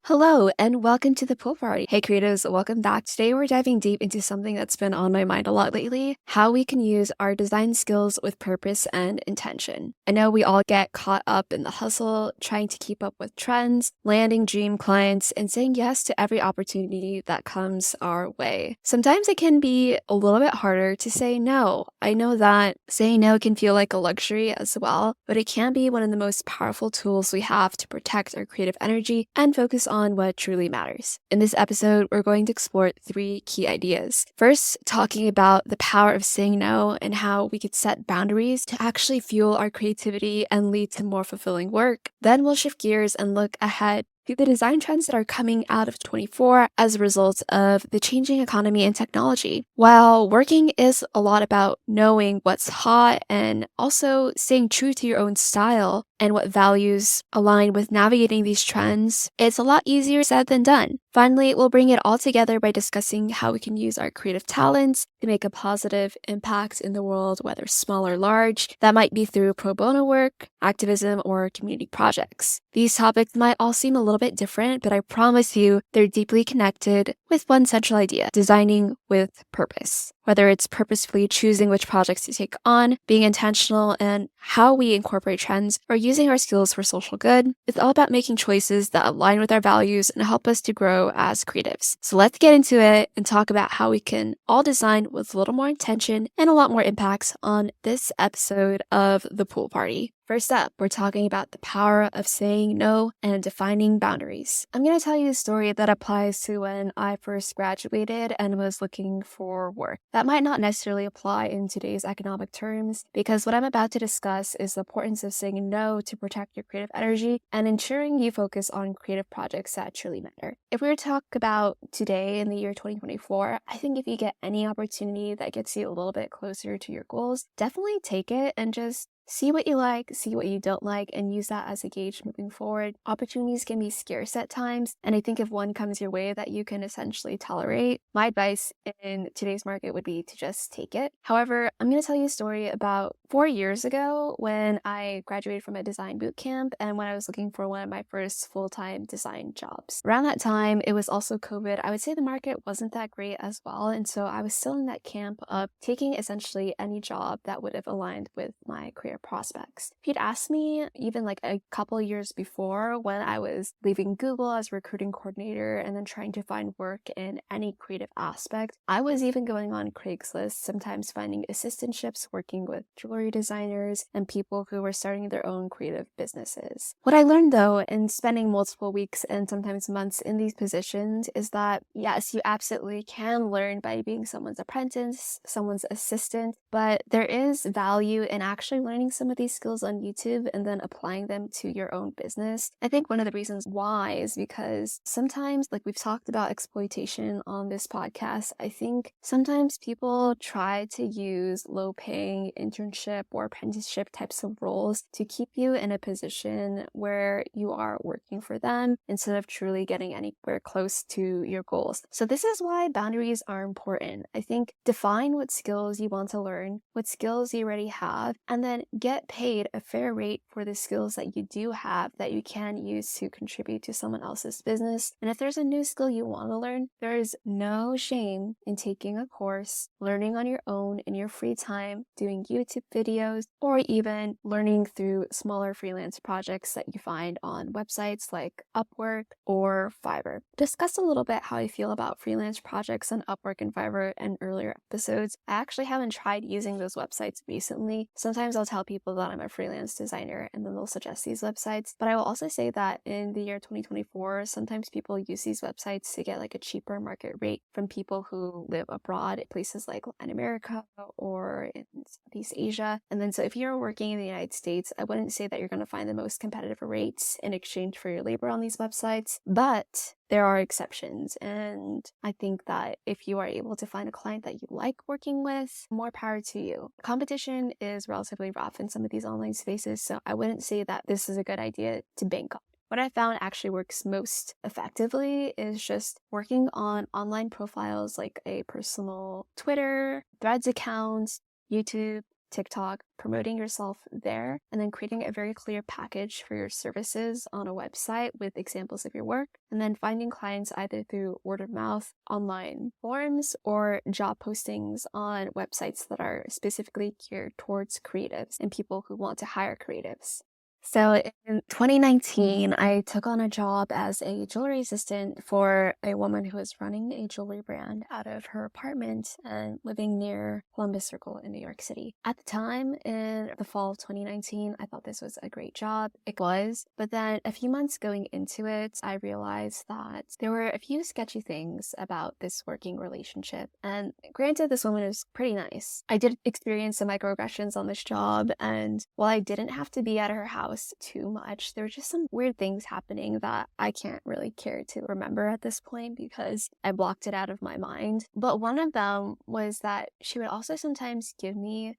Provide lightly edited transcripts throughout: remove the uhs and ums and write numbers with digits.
Hello, and welcome to the pool party. Hey, creatives, welcome back. Today, we're diving deep into something that's been on my mind a lot lately: how we can use our design skills with purpose and intention. I know we all get caught up in the hustle, trying to keep up with trends, landing dream clients, and saying yes to every opportunity that comes our way. Sometimes it can be a little bit harder to say no. I know that saying no can feel like a luxury as well, but it can be one of the most powerful tools we have to protect our creative energy and focus on what truly matters. In this episode, we're going to explore 3 key ideas. First, talking about the power of saying no and how we could set boundaries to actually fuel our creativity and lead to more fulfilling work. Then we'll shift gears and look ahead to the design trends that are coming out of 24 as a result of the changing economy and technology. While working is a lot about knowing what's hot and also staying true to your own style and what values align with navigating these trends, it's a lot easier said than done. Finally, we'll bring it all together by discussing how we can use our creative talents to make a positive impact in the world, whether small or large. That might be through pro bono work, activism, or community projects. These topics might all seem a little bit different, but I promise you they're deeply connected with one central idea: designing with purpose. Whether it's purposefully choosing which projects to take on, being intentional in how we incorporate trends, or using our skills for social good, it's all about making choices that align with our values and help us to grow as creatives. So let's get into it and talk about how we can all design with a little more intention and a lot more impacts on this episode of The Pool Party. First up, we're talking about the power of saying no and defining boundaries. I'm going to tell you a story that applies to when I first graduated and was looking for work. That might not necessarily apply in today's economic terms, because what I'm about to discuss is the importance of saying no to protect your creative energy and ensuring you focus on creative projects that truly matter. If we were to talk about today in the year 2024, I think if you get any opportunity that gets you a little bit closer to your goals, definitely take it and just see what you like, see what you don't like, and use that as a gauge moving forward. Opportunities can be scarce at times, and I think if one comes your way that you can essentially tolerate, my advice in today's market would be to just take it. However, I'm going to tell you a story about 4 years ago when I graduated from a design boot camp and when I was looking for one of my first full-time design jobs. Around that time, it was also COVID. I would say the market wasn't that great as well, and so I was still in that camp of taking essentially any job that would have aligned with my career prospects. If you'd asked me even like a couple years before, when I was leaving Google as recruiting coordinator and then trying to find work in any creative aspect, I was even going on Craigslist, sometimes finding assistantships working with jewelry designers and people who were starting their own creative businesses. What I learned though in spending multiple weeks and sometimes months in these positions is that yes, you absolutely can learn by being someone's apprentice, someone's assistant, but there is value in actually learning some of these skills on YouTube and then applying them to your own business. I think one of the reasons why is because sometimes, like we've talked about exploitation on this podcast, I think sometimes people try to use low-paying internship or apprenticeship types of roles to keep you in a position where you are working for them instead of truly getting anywhere close to your goals. So this is why boundaries are important. I think define what skills you want to learn, what skills you already have, and then get paid a fair rate for the skills that you do have that you can use to contribute to someone else's business. And if there's a new skill you want to learn, there is no shame in taking a course, learning on your own in your free time, doing YouTube videos, or even learning through smaller freelance projects that you find on websites like Upwork or Fiverr. Discuss a little bit how I feel about freelance projects on Upwork and Fiverr in earlier episodes. I actually haven't tried using those websites recently. Sometimes I'll tell people that I'm a freelance designer and then they'll suggest these websites. But I will also say that in the year 2024, sometimes people use these websites to get like a cheaper market rate from people who live abroad, places like Latin America or in Southeast Asia. And then so if you're working in the United States, I wouldn't say that you're going to find the most competitive rates in exchange for your labor on these websites, but there are exceptions. And I think that if you are able to find a client that you like working with, more power to you. Competition is relatively rough in some of these online spaces, so I wouldn't say that this is a good idea to bank on. What I found actually works most effectively is just working on online profiles like a personal Twitter, Threads account, YouTube, TikTok, promoting yourself there, and then creating a very clear package for your services on a website with examples of your work, and then finding clients either through word of mouth, online forums, or job postings on websites that are specifically geared towards creatives and people who want to hire creatives. So in 2019, I took on a job as a jewelry assistant for a woman who was running a jewelry brand out of her apartment and living near Columbus Circle in New York City. At the time, in the fall of 2019, I thought this was a great job. It was. But then a few months going into it, I realized that there were a few sketchy things about this working relationship. And granted, this woman is pretty nice. I did experience some microaggressions on this job, and while I didn't have to be at her house too much, there were just some weird things happening that I can't really care to remember at this point because I blocked it out of my mind. But one of them was that she would also sometimes give me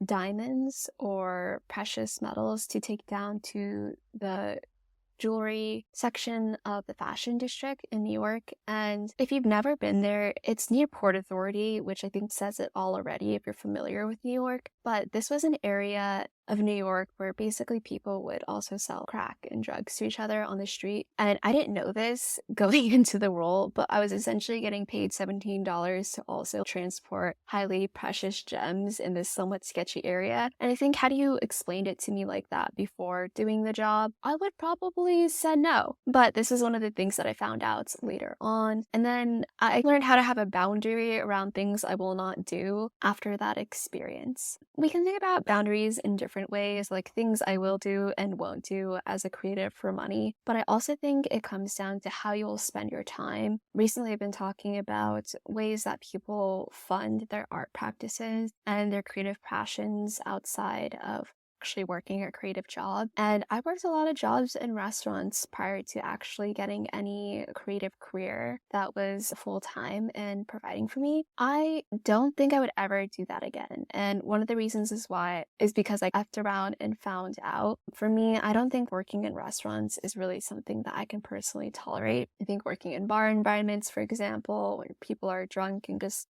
diamonds or precious metals to take down to the jewelry section of the fashion district in New York. And if you've never been there, it's near Port Authority, which I think says it all already if you're familiar with New York. But this was an area of New York where basically people would also sell crack and drugs to each other on the street. And I didn't know this going into the role, but I was essentially getting paid $17 to also transport highly precious gems in this somewhat sketchy area. And I think, had you explained it to me like that before doing the job, I would probably said no. But this is one of the things that I found out later on. And then I learned how to have a boundary around things I will not do after that experience. We can think about boundaries in different ways, like things I will do and won't do as a creative for money. But I also think it comes down to how you will spend your time. Recently, I've been talking about ways that people fund their art practices and their creative passions outside of actually working a creative job. And I worked a lot of jobs in restaurants prior to actually getting any creative career that was full-time and providing for me. I don't think I would ever do that again. And one of the reasons is because I left around and found out. For me, I don't think working in restaurants is really something that I can personally tolerate. I think working in bar environments, for example, where people are drunk and just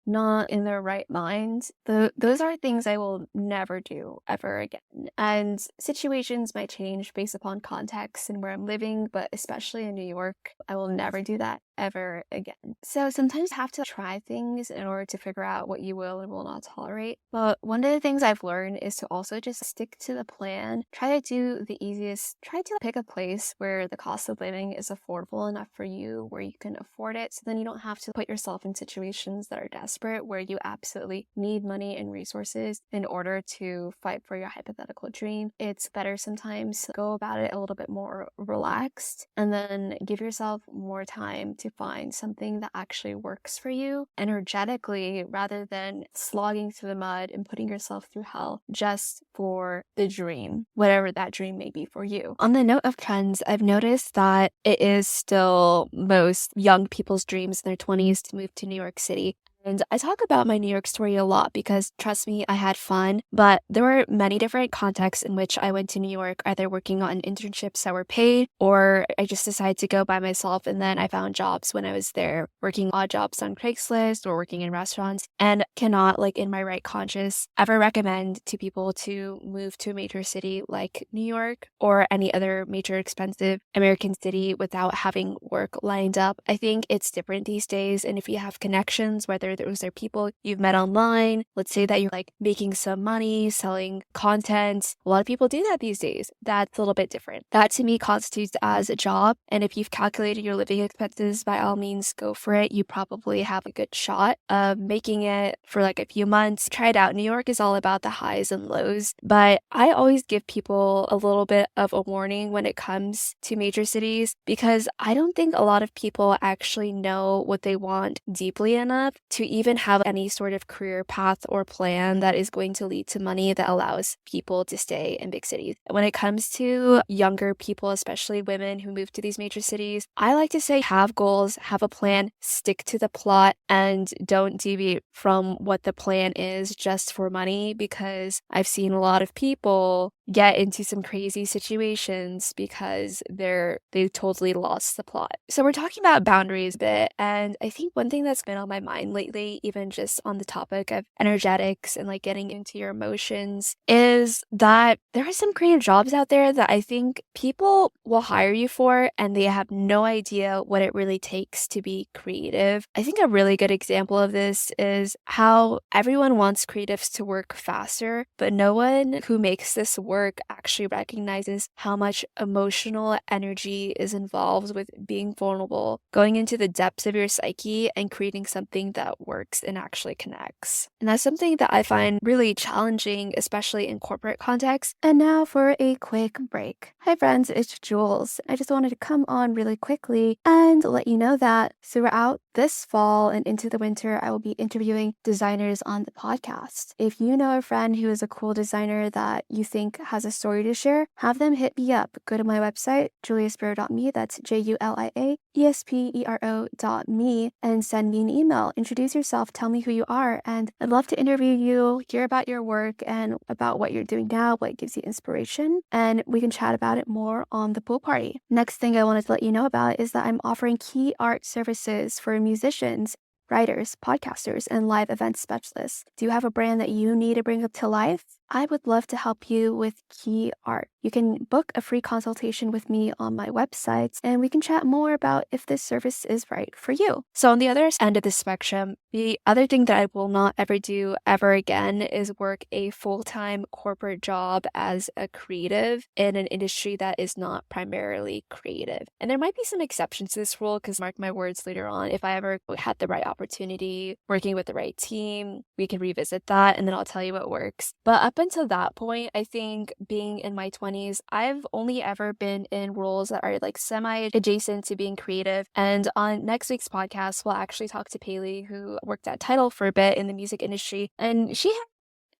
not in their right mind, those are things I will never do ever again. And situations might change based upon context and where I'm living, but especially in New York, I will never do that ever again. So sometimes you have to try things in order to figure out what you will and will not tolerate. But one of the things I've learned is to also just stick to the plan. Try to do the easiest. Try to pick a place where the cost of living is affordable enough for you, where you can afford it. So then you don't have to put yourself in situations that are desperate, where you absolutely need money and resources in order to fight for your hypothetical dream. It's better sometimes to go about it a little bit more relaxed and then give yourself more time to find something that actually works for you energetically rather than slogging through the mud and putting yourself through hell just for the dream, whatever that dream may be for you. On the note of trends, I've noticed that it is still most young people's dreams in their 20s to move to New York City. And I talk about my New York story a lot because, trust me, I had fun, but there were many different contexts in which I went to New York, either working on internships that were paid, or I just decided to go by myself, and then I found jobs when I was there, working odd jobs on Craigslist or working in restaurants, and cannot, like in my right conscience, ever recommend to people to move to a major city like New York or any other major expensive American city without having work lined up. I think it's different these days, and if you have connections, whether those are people you've met online, let's say that you're like making some money, selling content. A lot of people do that these days. That's a little bit different. That to me constitutes as a job. And if you've calculated your living expenses, by all means, go for it. You probably have a good shot of making it for like a few months. Try it out. New York is all about the highs and lows, but I always give people a little bit of a warning when it comes to major cities because I don't think a lot of people actually know what they want deeply enough to even have any sort of career path or plan that is going to lead to money that allows people to stay in big cities. When it comes to younger people, especially women who move to these major cities, I like to say have goals, have a plan, stick to the plot, and don't deviate from what the plan is just for money because I've seen a lot of people get into some crazy situations because they've totally lost the plot. So we're talking about boundaries a bit, and I think one thing that's been on my mind lately, even just on the topic of energetics and like getting into your emotions, is that there are some creative jobs out there that I think people will hire you for and they have no idea what it really takes to be creative. I think a really good example of this is how everyone wants creatives to work faster, but no one who makes this work actually recognizes how much emotional energy is involved with being vulnerable, going into the depths of your psyche and creating something that works and actually connects. And that's something that I find really challenging, especially in corporate contexts. And now for a quick break. Hi friends, it's Jules. I just wanted to come on really quickly and let you know that throughout this fall and into the winter, I will be interviewing designers on the podcast. If you know a friend who is a cool designer that you think has a story to share, have them hit me up. Go to my website, juliaspero.me, that's JuliaEspero.me, and send me an email. Introduce yourself, tell me who you are, and I'd love to interview you, hear about your work and about what you're doing now, what gives you inspiration, and we can chat about it more on the pool party. Next thing I wanted to let you know about is that I'm offering key art services for musicians, writers, podcasters, and live event specialists. Do you have a brand that you need to bring up to life? I would love to help you with key art. You can book a free consultation with me on my website, and we can chat more about if this service is right for you. So on the other end of the spectrum, the other thing that I will not ever do ever again is work a full-time corporate job as a creative in an industry that is not primarily creative. And there might be some exceptions to this rule, because mark my words, later on, if I ever had the right opportunity, working with the right team, we can revisit that and then I'll tell you what works. But up until that point, I think being in my 20s, I've only ever been in roles that are like semi-adjacent to being creative. And on next week's podcast, we'll actually talk to Paley, who worked at Tidal for a bit in the music industry. And she had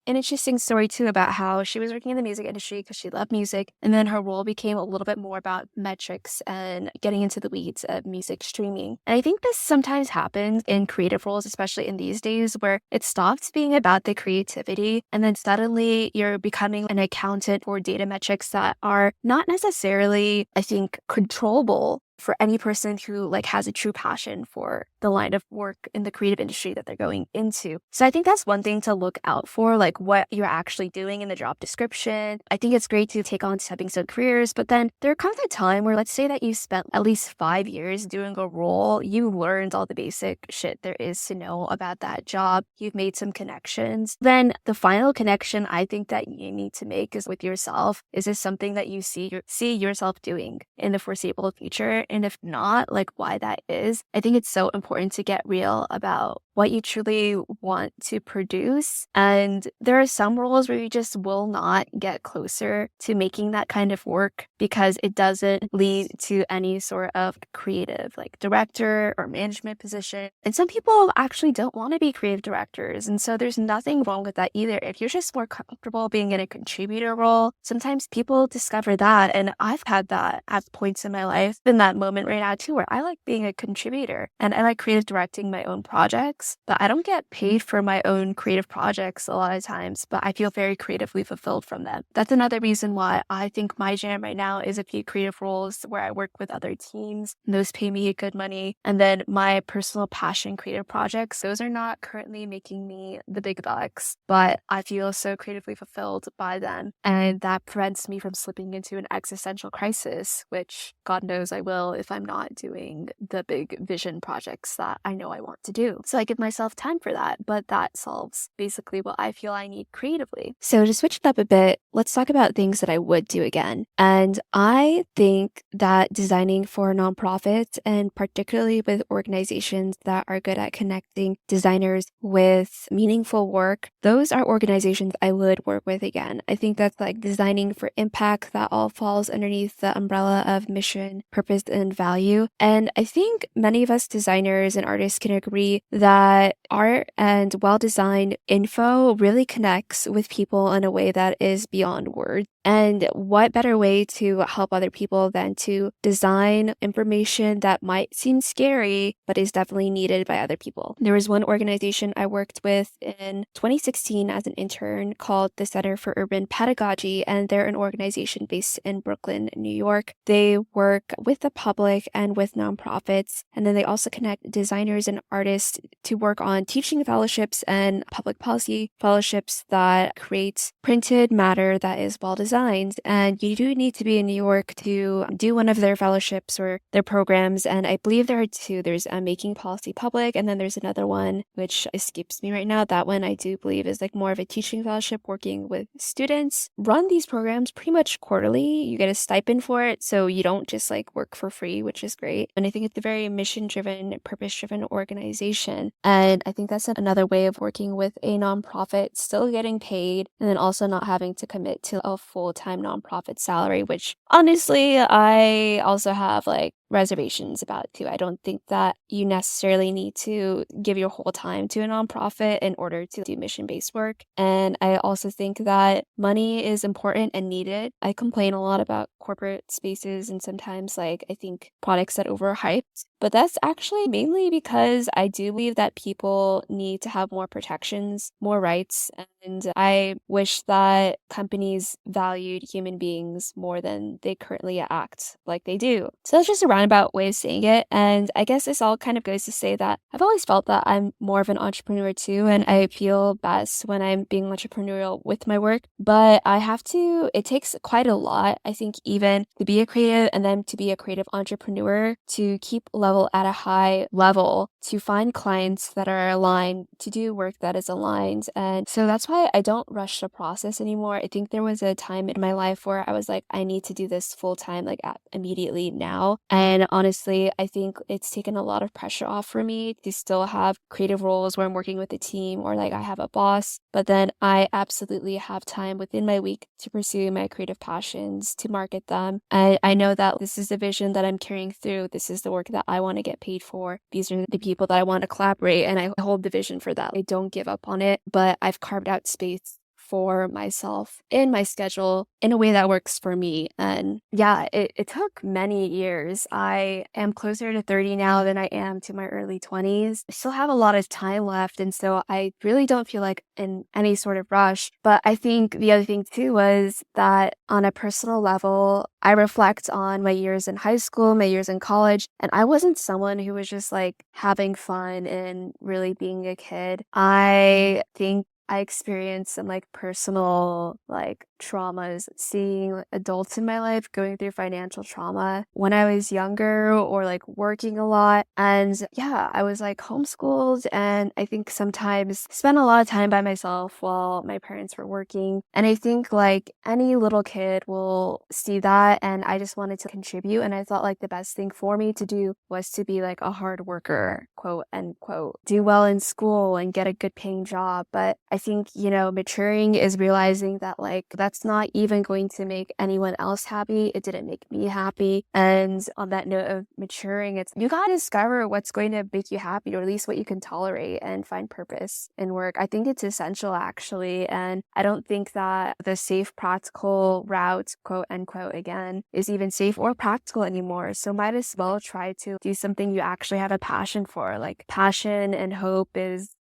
an interesting story too about how she was working in the music industry because she loved music, and then her role became a little bit more about metrics and getting into the weeds of music streaming. And I think this sometimes happens in creative roles, especially in these days, where it stops being about the creativity and then suddenly you're becoming an accountant for data metrics that are not necessarily, I think, controllable for any person who like has a true passion for the line of work in the creative industry that they're going into. So I think that's one thing to look out for, like what you're actually doing in the job description. I think it's great to take on stepping stone careers, but then there comes a time where, let's say that you spent at least 5 years doing a role, you learned all the basic shit there is to know about that job, you've made some connections. Then the final connection I think that you need to make is with yourself. Is this something that you see yourself doing in the foreseeable future? And if not, like why that is. I think it's so important to get real about what you truly want to produce. And there are some roles where you just will not get closer to making that kind of work because it doesn't lead to any sort of creative, like director or management position. And some people actually don't want to be creative directors. And so there's nothing wrong with that either. If you're just more comfortable being in a contributor role, sometimes people discover that. And I've had that at points in my life, in that moment right now too, where I like being a contributor and I like creative directing my own projects. But I don't get paid for my own creative projects a lot of times, but I feel very creatively fulfilled from them. That's another reason why I think my jam right now is a few creative roles where I work with other teams. And those pay me good money. And then my personal passion creative projects, those are not currently making me the big bucks, but I feel so creatively fulfilled by them. And that prevents me from slipping into an existential crisis, which God knows I will if I'm not doing the big vision projects that I know I want to do. So I give myself time for that, but that solves basically what I feel I need creatively. So to switch it up a bit, let's talk about things that I would do again. And I think that designing for nonprofits, and particularly with organizations that are good at connecting designers with meaningful work, those are organizations I would work with again. I think that's like designing for impact, that all falls underneath the umbrella of mission, purpose, and value. And I think many of us designers and artists can agree that art and well-designed info really connects with people in a way that is beyond words. And what better way to help other people than to design information that might seem scary, but is definitely needed by other people? There was one organization I worked with in 2016 as an intern called the Center for Urban Pedagogy, and they're an organization based in Brooklyn, New York. They work with the public and with nonprofits, and then they also connect designers and artists to work on teaching fellowships and public policy fellowships that create printed matter that is well designed. And you do need to be in New York to do one of their fellowships or their programs. And I believe there are two. There's a Making Policy Public, and then there's another one which escapes me right now. That one I do believe is like more of a teaching fellowship working with students. Run these programs pretty much quarterly. You get a stipend for it, so you don't just like work for free, which is great. And I think it's a very mission-driven, purpose-driven organization. And I think that's another way of working with a nonprofit, still getting paid, and then also not having to commit to a full-time nonprofit salary, which honestly, I also have like reservations about too. I don't think that you necessarily need to give your whole time to a nonprofit in order to do mission-based work. And I also think that money is important and needed. I complain a lot about corporate spaces and sometimes like I think products that overhyped, but that's actually mainly because I do believe that people need to have more protections, more rights, and I wish that companies valued human beings more than they currently act like they do. So that's just a roundabout way of saying it. And I guess this all kind of goes to say that I've always felt that I'm more of an entrepreneur too, and I feel best when I'm being entrepreneurial with my work. But it takes quite a lot, I think, even to be a creative and then to be a creative entrepreneur, to keep level at a high level, to find clients that are aligned, to do work that is aligned. And so that's why I don't rush the process anymore. I think there was a time in my life where I was like, I need to do this full time, like immediately now. And honestly, I think it's taken a lot of pressure off for me to still have creative roles where I'm working with a team or like I have a boss, but then I absolutely have time within my week to pursue my creative passions, to market them. And I know that this is the vision that I'm carrying through. This is the work that I want to get paid for. These are the people that I want to collaborate, and I hold the vision for that. I don't give up on it, but I've carved out space for myself in my schedule in a way that works for me. And yeah, it took many years. I am closer to 30 now than I am to my early 20s. I still have a lot of time left, and so I really don't feel like in any sort of rush. But I think the other thing too was that on a personal level, I reflect on my years in high school, my years in college, and I wasn't someone who was just like having fun and really being a kid. I think I experienced some like personal like traumas, seeing adults in my life going through financial trauma when I was younger or like working a lot. And yeah, I was like homeschooled, and I think sometimes spent a lot of time by myself while my parents were working. And I think like any little kid will see that, and I just wanted to contribute. And I thought like the best thing for me to do was to be like a hard worker, quote unquote, do well in school and get a good paying job. But I think, maturing is realizing that like that's not even going to make anyone else happy. It didn't make me happy. And on that note of maturing, it's you gotta discover what's going to make you happy, or at least what you can tolerate, and find purpose in work. I think it's essential actually. And I don't think that the safe, practical route, quote unquote, again, is even safe or practical anymore. So might as well try to do something you actually have a passion for. Like passion and hope is,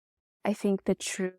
I think, the true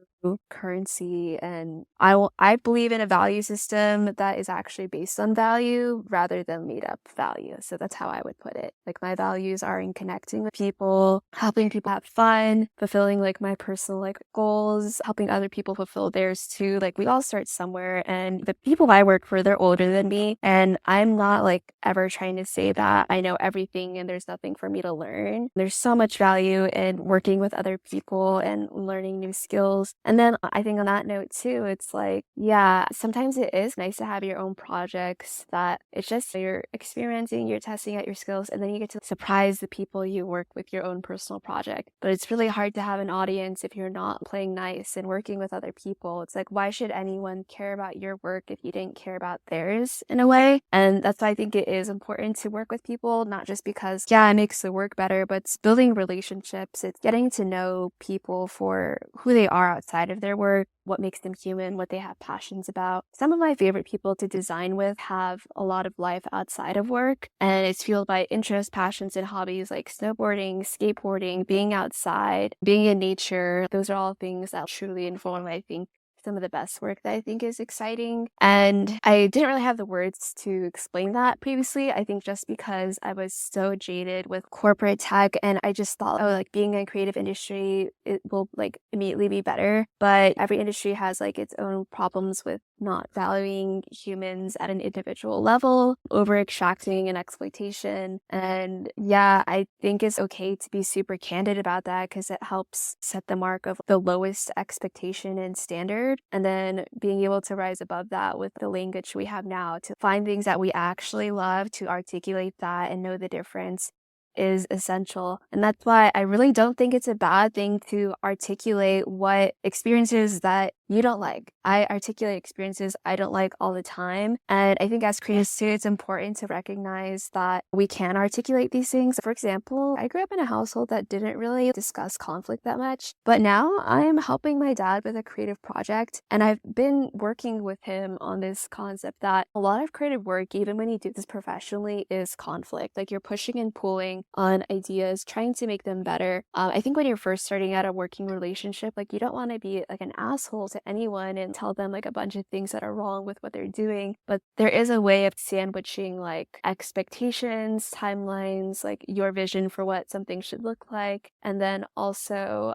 currency. And I believe in a value system that is actually based on value rather than made up value. So that's how I would put it. Like my values are in connecting with people, helping people have fun, fulfilling like my personal like goals, helping other people fulfill theirs too. Like we all start somewhere, and the people I work for, they're older than me, and I'm not like ever trying to say that I know everything and there's nothing for me to learn. There's so much value in working with other people and learning new skills. And then I think on that note too, it's like, yeah, sometimes it is nice to have your own projects that it's just you're experimenting, you're testing out your skills, and then you get to surprise the people you work with your own personal project. But it's really hard to have an audience if you're not playing nice and working with other people. It's like, why should anyone care about your work if you didn't care about theirs in a way? And that's why I think it is important to work with people, not just because, yeah, it makes the work better, but it's building relationships. It's getting to know people for who they are outside outside of their work, what makes them human, what they have passions about. Some of my favorite people to design with have a lot of life outside of work, and it's fueled by interests, passions, and hobbies like snowboarding, skateboarding, being outside, being in nature. Those are all things that truly inform, I think, some of the best work that I think is exciting. And I didn't really have the words to explain that previously. I think just because I was so jaded with corporate tech and I just thought, oh, like being in a creative industry, it will like immediately be better. But every industry has like its own problems with not valuing humans at an individual level, over extracting and exploitation. And yeah, I think it's okay to be super candid about that because it helps set the mark of the lowest expectation and standard. And then being able to rise above that with the language we have now to find things that we actually love, to articulate that and know the difference is essential. And that's why I really don't think it's a bad thing to articulate what experiences that you don't like. I articulate experiences I don't like all the time. And I think as creatives too, it's important to recognize that we can articulate these things. For example, I grew up in a household that didn't really discuss conflict that much, but now I'm helping my dad with a creative project. And I've been working with him on this concept that a lot of creative work, even when you do this professionally, is conflict. Like you're pushing and pulling on ideas, trying to make them better. I think when you're first starting out a working relationship, like you don't want to be like an asshole to anyone and tell them like a bunch of things that are wrong with what they're doing. But there is a way of sandwiching like expectations, timelines, like your vision for what something should look like, and then also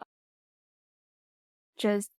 just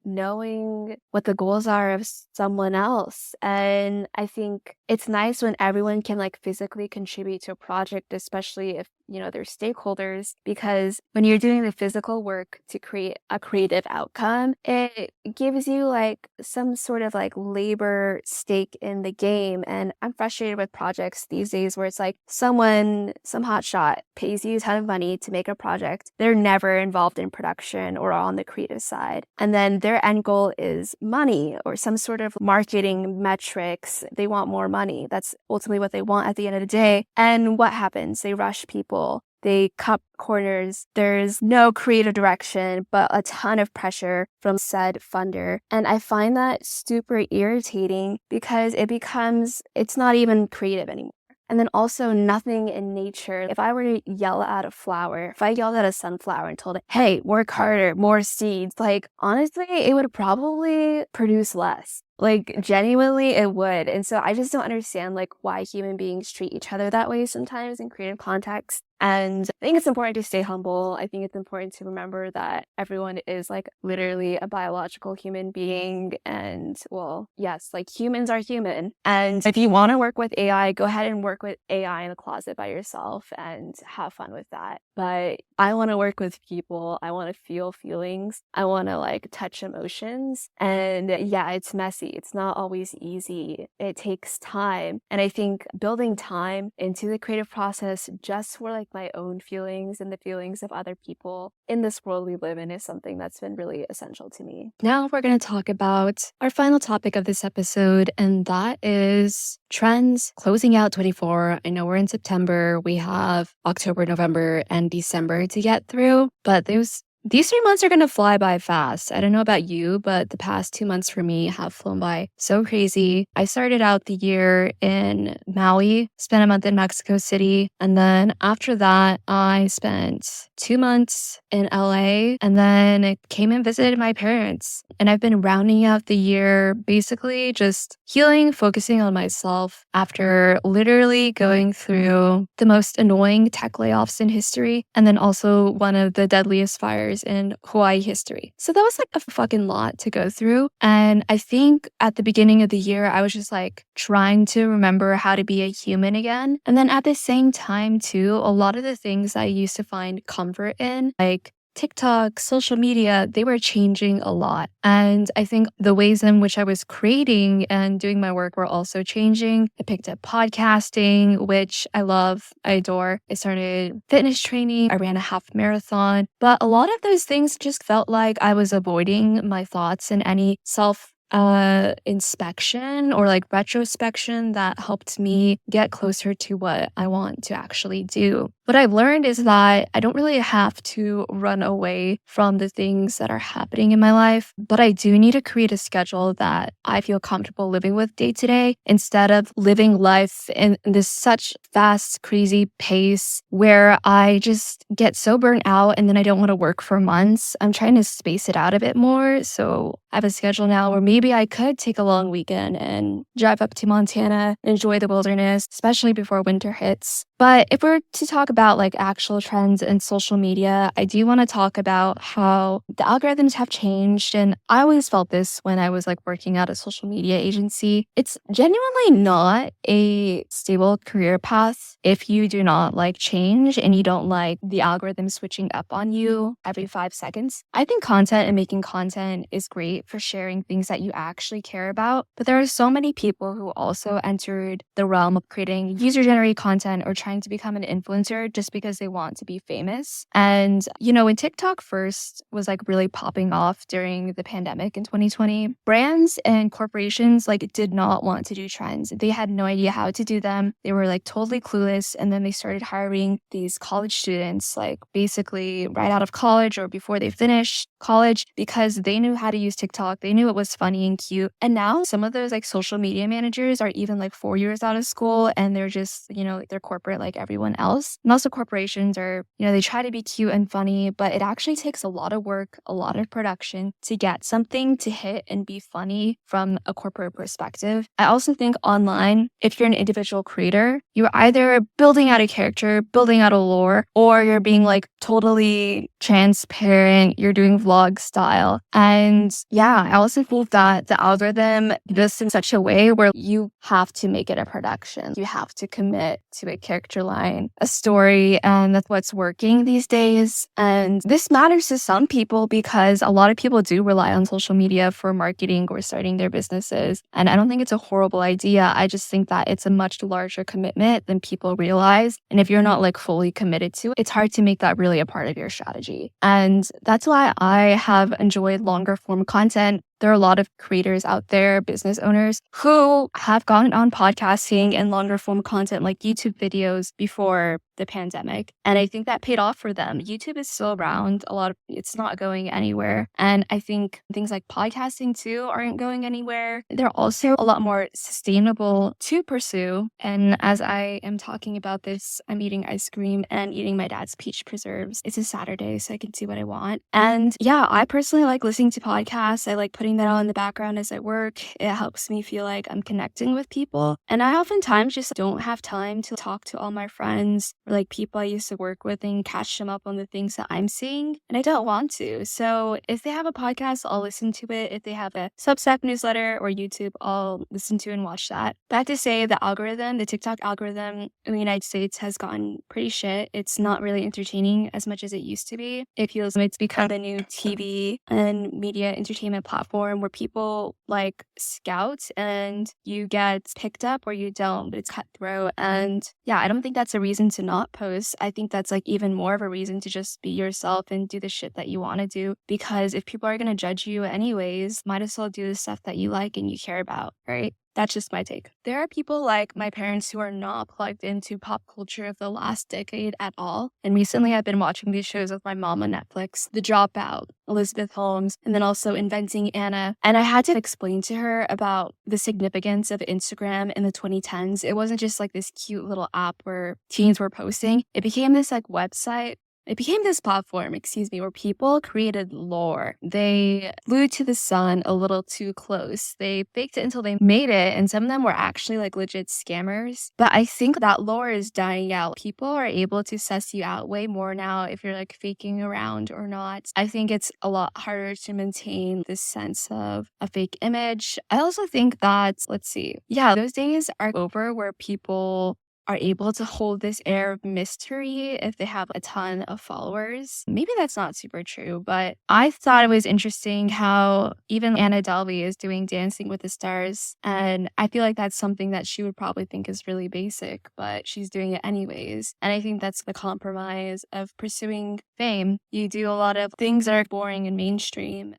knowing what the goals are of someone else. And I think it's nice when everyone can like physically contribute to a project, especially if, you know, they're stakeholders, because when you're doing the physical work to create a creative outcome, it gives you like some sort of like labor stake in the game. And I'm frustrated with projects these days where it's like some hotshot pays you a ton of money to make a project. They're never involved in production or on the creative side. And then their end goal is money or some sort of marketing metrics. They want more money. That's ultimately what they want at the end of the day. And what happens? They rush people. They cut corners. There's no creative direction, but a ton of pressure from said funder. And I find that super irritating because it's not even creative anymore. And then also nothing in nature. If I were to yell at a flower, if I yelled at a sunflower and told it, hey, work harder, more seeds, like honestly, it would probably produce less. Like genuinely it would. And so I just don't understand like why human beings treat each other that way sometimes in creative contexts. And I think it's important to stay humble. I think it's important to remember that everyone is like literally a biological human being. And well, yes, like humans are human. And if you want to work with AI, go ahead and work with AI in the closet by yourself and have fun with that. But I want to work with people. I want to feel feelings. I want to like touch emotions. And yeah, it's messy. It's not always easy. It takes time. And I think building time into the creative process just for like my own feelings and the feelings of other people in this world we live in is something that's been really essential to me. Now we're going to talk about our final topic of this episode, and that is trends closing out 24. I know we're in September. We have October, November, and December to get through, but these 3 months are going to fly by fast. I don't know about you, but the past 2 months for me have flown by so crazy. I started out the year in Maui, spent a month in Mexico City, and then after that, I spent 2 months in LA, and then came and visited my parents. And I've been rounding out the year basically just healing, focusing on myself after literally going through the most annoying tech layoffs in history, and then also one of the deadliest fires in Hawaii history. So that was like a fucking lot to go through. And I think at the beginning of the year, I was just like trying to remember how to be a human again. And then at the same time too, a lot of the things I used to find comfort in, like TikTok, social media, they were changing a lot. And I think the ways in which I was creating and doing my work were also changing. I picked up podcasting, which I love, I adore. I started fitness training. I ran a half marathon. But a lot of those things just felt like I was avoiding my thoughts and any self inspection or like retrospection that helped me get closer to what I want to actually do. What I've learned is that I don't really have to run away from the things that are happening in my life, but I do need to create a schedule that I feel comfortable living with day to day instead of living life in this such fast, crazy pace where I just get so burnt out and then I don't want to work for months. I'm trying to space it out a bit more. So I have a schedule now where maybe I could take a long weekend and drive up to Montana, enjoy the wilderness, especially before winter hits. But if we're to talk about like actual trends in social media, I do want to talk about how the algorithms have changed. And I always felt this when I was like working at a social media agency. It's genuinely not a stable career path if you do not like change and you don't like the algorithm switching up on you every 5 seconds. I think content and making content is great for sharing things that you actually care about. But there are so many people who also entered the realm of creating user-generated content or trying to become an influencer just because they want to be famous. And, when TikTok first was like really popping off during the pandemic in 2020, brands and corporations like did not want to do trends. They had no idea how to do them. They were like totally clueless. And then they started hiring these college students, like basically right out of college or before they finished college because they knew how to use TikTok. They knew it was funny and cute. And now some of those like social media managers are even like 4 years out of school and they're just, they're corporate like everyone else. And also corporations are, they try to be cute and funny, but it actually takes a lot of work, a lot of production to get something to hit and be funny from a corporate perspective. I also think online, if you're an individual creator, you're either building out a character, building out a lore, or you're being like totally transparent, you're doing vlog style. And yeah, I also think that the algorithm does in such a way where you have to make it a production. You have to commit to a character line, a story, and that's what's working these days. And this matters to some people because a lot of people do rely on social media for marketing or starting their businesses. And I don't think it's a horrible idea. I just think that it's a much larger commitment than people realize. And if you're not like fully committed to it, it's hard to make that really a part of your strategy. And that's why I have enjoyed longer form content. There are a lot of creators out there, business owners, who have gone on podcasting and longer form content like YouTube videos before the pandemic. And I think that paid off for them. YouTube is still around. It's not going anywhere. And I think things like podcasting too aren't going anywhere. They're also a lot more sustainable to pursue. And as I am talking about this, I'm eating ice cream and eating my dad's peach preserves. It's a Saturday, so I can do what I want. And yeah, I personally like listening to podcasts. I like putting that on in the background as I work. It helps me feel like I'm connecting with people. And I oftentimes just don't have time to talk to all my friends or like people I used to work with and catch them up on the things that I'm seeing. And I don't want to. So if they have a podcast, I'll listen to it. If they have a Substack newsletter or YouTube, I'll listen to and watch that. But I have to say the TikTok algorithm in the United States has gotten pretty shit. It's not really entertaining as much as it used to be. It feels like it's become the new TV and media entertainment platform where people like scout and you get picked up or you don't, but it's cutthroat. And yeah, I don't think that's a reason to not post. I think that's like even more of a reason to just be yourself and do the shit that you want to do. Because if people are going to judge you anyways, might as well do the stuff that you like and you care about, right? That's just my take. There are people like my parents who are not plugged into pop culture of the last decade at all. And recently I've been watching these shows with my mom on Netflix, The Dropout, Elizabeth Holmes, and then also Inventing Anna. And I had to explain to her about the significance of Instagram in the 2010s. It wasn't just like this cute little app where teens were posting. It became this like website. It became this platform, where people created lore. They flew to the sun a little too close. They faked it until they made it, and some of them were actually like legit scammers. But I think that lore is dying out. People are able to suss you out way more now if you're like faking around or not. I think it's a lot harder to maintain this sense of a fake image. I also think that, those days are over where people are able to hold this air of mystery if they have a ton of followers. Maybe that's not super true, but I thought it was interesting how even Anna Delvey is doing Dancing with the Stars. And I feel like that's something that she would probably think is really basic, but she's doing it anyways. And I think that's the compromise of pursuing fame. You do a lot of things that are boring and mainstream.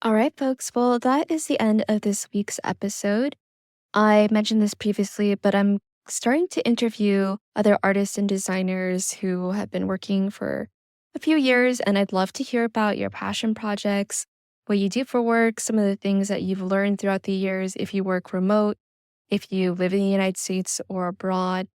All right, folks. Well, that is the end of this week's episode. I mentioned this previously, but I'm starting to interview other artists and designers who have been working for a few years, and I'd love to hear about your passion projects, what you do for work, some of the things that you've learned throughout the years, if you work remote, if you live in the United States or abroad.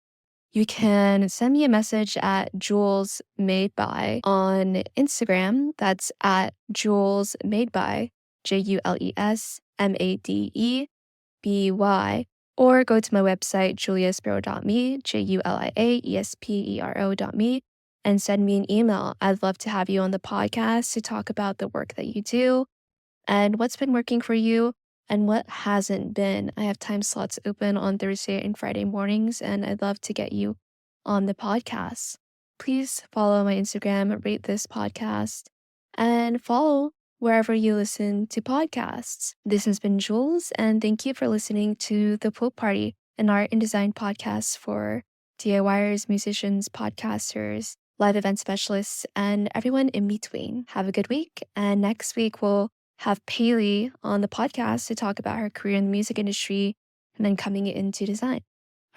You can send me a message at Jules Made By on Instagram. That's at Jules Made By, JulesMadeby, or go to my website, juliaespero.me, JuliaEspero.me, and send me an email. I'd love to have you on the podcast to talk about the work that you do and what's been working for you and what hasn't been. I have time slots open on Thursday and Friday mornings, and I'd love to get you on the podcast. Please follow my Instagram, rate this podcast, and follow wherever you listen to podcasts. This has been Jules, and thank you for listening to The Pool Party, an art and design podcast for DIYers, musicians, podcasters, live event specialists, and everyone in between. Have a good week, and next week we'll have Paley on the podcast to talk about her career in the music industry and then coming into design.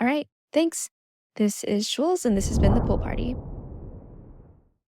All right, thanks. This is Jules, and this has been The Pool Party.